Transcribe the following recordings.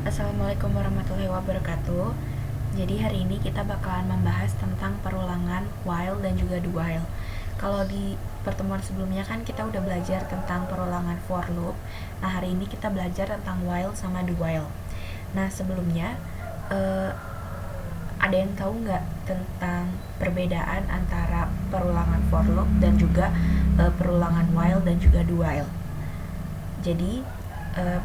Assalamualaikum warahmatullahi wabarakatuh. Jadi hari ini kita bakalan membahas tentang perulangan while dan juga do while. Kalau di pertemuan sebelumnya kan kita udah belajar tentang perulangan for loop. Nah hari ini kita belajar tentang while sama do while. Nah sebelumnya ada yang tahu nggak tentang perbedaan antara perulangan for loop dan juga perulangan while dan juga do while? Jadi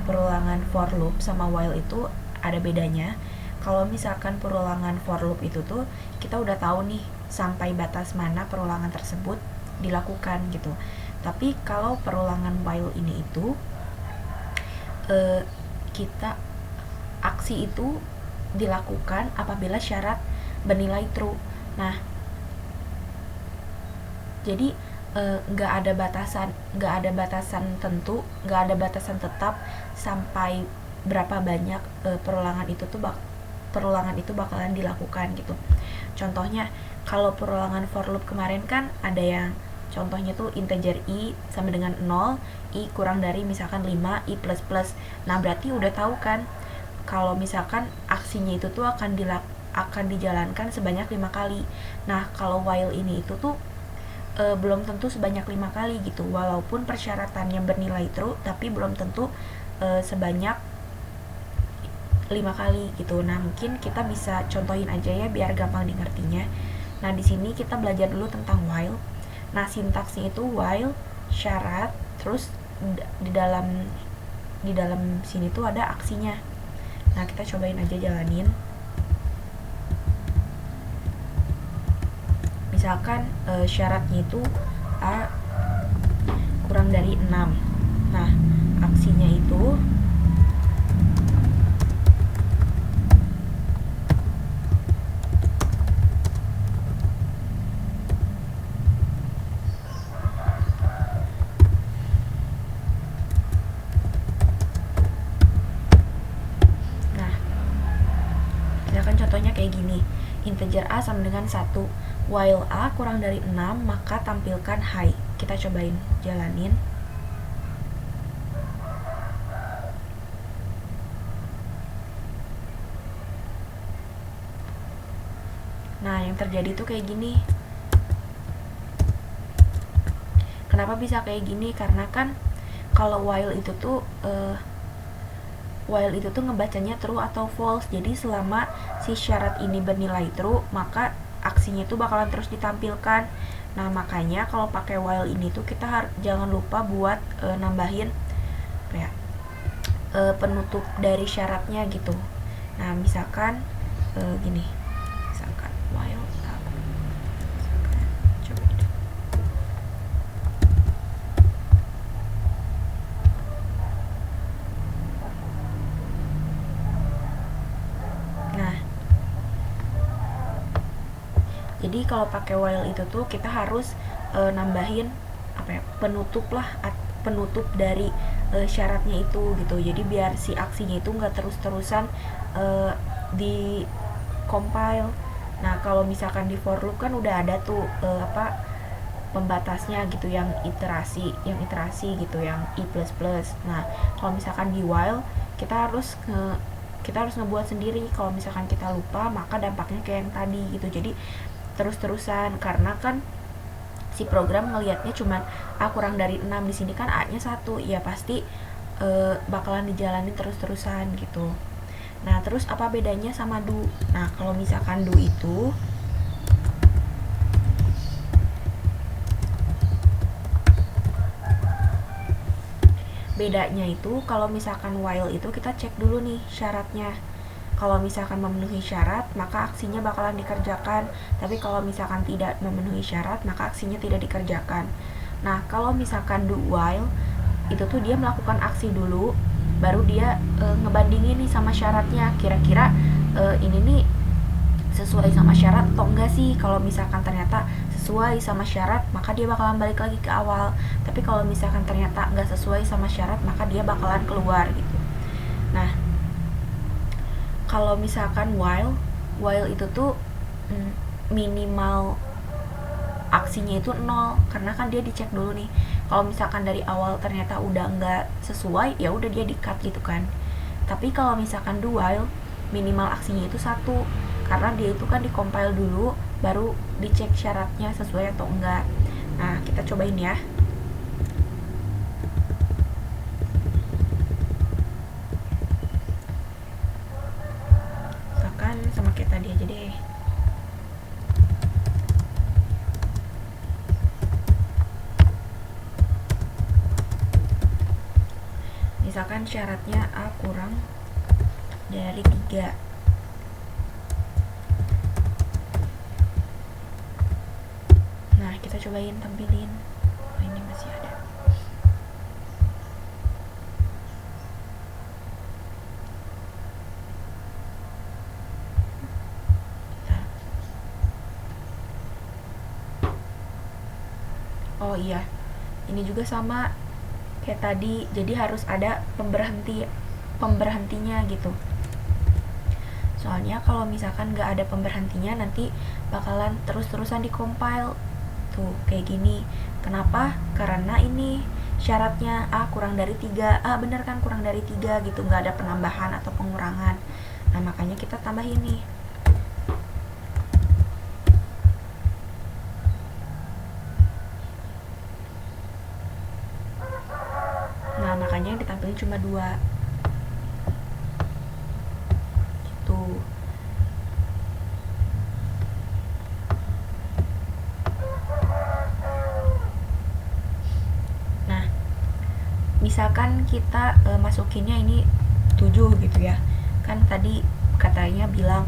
perulangan for loop sama while itu ada bedanya. Kalau misalkan perulangan for loop itu tuh kita udah tahu nih sampai batas mana perulangan tersebut dilakukan gitu. Tapi kalau perulangan while ini itu kita aksi itu dilakukan apabila syarat bernilai true. Nah, jadi nggak ada batasan tentu, nggak ada batasan tetap sampai berapa banyak perulangan itu bakalan dilakukan gitu. Contohnya kalau perulangan for loop kemarin kan ada yang contohnya tuh integer i sama dengan 0, i kurang dari misalkan 5, i plus plus. Nah berarti udah tahu kan kalau misalkan aksinya itu tuh akan dijalankan sebanyak 5 kali. Nah kalau while ini itu tuh belum tentu sebanyak 5 kali gitu, walaupun persyaratannya bernilai true tapi belum tentu sebanyak 5 kali gitu. Nah mungkin kita bisa contohin aja ya biar gampang dimengertinya. Nah di sini kita belajar dulu tentang while. Nah sintaksnya itu while syarat, terus di dalam sini tuh ada aksinya. Nah kita cobain aja jalanin. Misalkan syaratnya itu A kurang dari 6. Nah aksinya itu contohnya kayak gini, integer a sama dengan 1, while a kurang dari 6 maka tampilkan high. Kita cobain jalanin. Nah yang terjadi tuh kayak gini. Kenapa bisa kayak gini? Karena kan kalau while itu tuh ngebacanya true atau false. Jadi selama si syarat ini bernilai true, maka aksinya itu bakalan terus ditampilkan. Nah makanya kalau pakai while ini tuh kita jangan lupa buat nambahin penutup dari syaratnya gitu. Nah misalkan gini, misalkan while jadi kalau pakai while itu tuh kita harus nambahin penutup dari syaratnya itu gitu. Jadi biar si aksinya itu nggak terus-terusan di compile. Nah kalau misalkan di for loop kan udah ada tuh pembatasnya gitu, yang iterasi gitu, yang i plus plus. Nah kalau misalkan di while kita harus ngebuat sendiri. Kalau misalkan kita lupa maka dampaknya kayak yang tadi gitu. Jadi terus-terusan, karena kan si program ngelihatnya cuman a kurang dari 6, di sini kan a nya 1, ya pasti bakalan dijalanin terus-terusan gitu. Nah terus apa bedanya sama do? Nah kalau misalkan do itu bedanya itu kalau misalkan while itu kita cek dulu nih syaratnya. Kalau misalkan memenuhi syarat, maka aksinya bakalan dikerjakan. Tapi kalau misalkan tidak memenuhi syarat, maka aksinya tidak dikerjakan. Nah, kalau misalkan do while, itu tuh dia melakukan aksi dulu, baru dia ngebandingin nih sama syaratnya. Kira-kira ini nih sesuai sama syarat atau enggak sih. Kalau misalkan ternyata sesuai sama syarat, maka dia bakalan balik lagi ke awal. Tapi kalau misalkan ternyata enggak sesuai sama syarat, maka dia bakalan keluar gitu. Nah, kalau misalkan while itu tuh minimal aksinya itu 0, karena kan dia dicek dulu nih. Kalau misalkan dari awal ternyata udah nggak sesuai, ya udah dia di cut gitu kan. Tapi kalau misalkan do while, minimal aksinya itu 1, karena dia itu kan di-compile dulu baru dicek syaratnya sesuai atau enggak. Nah, kita cobain ya. Misalkan sama kayak tadi aja deh. Misalkan syaratnya A kurang dari 3. Nah, kita cobain tampilin. Oh, ini masih ada. Oh iya, ini juga sama kayak tadi, jadi harus ada pemberhentinya gitu. Soalnya kalau misalkan nggak ada pemberhentinya nanti bakalan terus-terusan di-compile tuh kayak gini. Kenapa? Karena ini syaratnya A kurang dari 3. A bener kan kurang dari 3 gitu, nggak ada penambahan atau pengurangan. Nah, makanya kita tambah ini. Nah, makanya yang ditampilin cuma 2 gitu. Nah, misalkan kita masukinnya ini 7 gitu ya. Kan tadi katanya bilang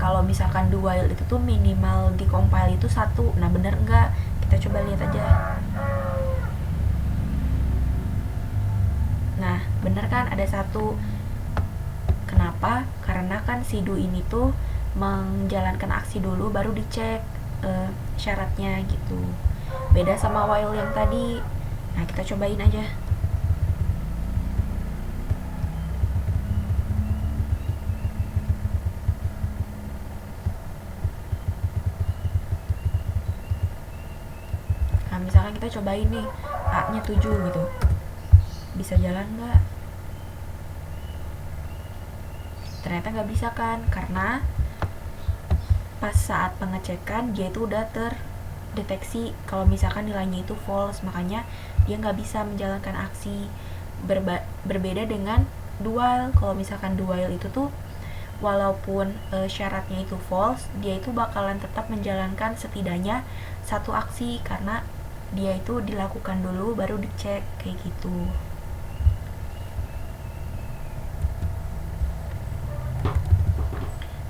kalau misalkan do while itu tuh minimal di compile itu 1. Nah, bener enggak? Kita coba lihat aja. Nah, bener kan ada 1. Kenapa? Karena kan si do ini tuh menjalankan aksi dulu baru dicek syaratnya gitu. Beda sama while yang tadi. Nah, kita cobain aja. Nah, misalkan kita cobain nih, A-nya 7 gitu. Bisa jalan nggak? Ternyata nggak bisa kan, karena pas saat pengecekan dia itu udah terdeteksi kalau misalkan nilainya itu false, makanya dia nggak bisa menjalankan aksi. Berbeda dengan do while. Kalau misalkan do while itu tuh walaupun syaratnya itu false, dia itu bakalan tetap menjalankan setidaknya 1 aksi karena dia itu dilakukan dulu baru dicek kayak gitu.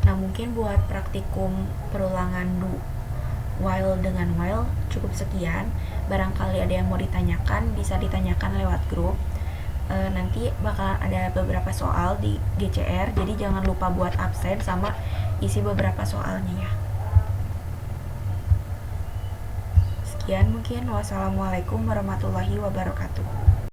Nah, mungkin buat praktikum perulangan do while dengan while cukup sekian. Barangkali ada yang mau ditanyakan, bisa ditanyakan lewat grup. Nanti bakal ada beberapa soal di GCR, jadi jangan lupa buat absen sama isi beberapa soalnya ya. Sekian mungkin. Wassalamualaikum warahmatullahi wabarakatuh.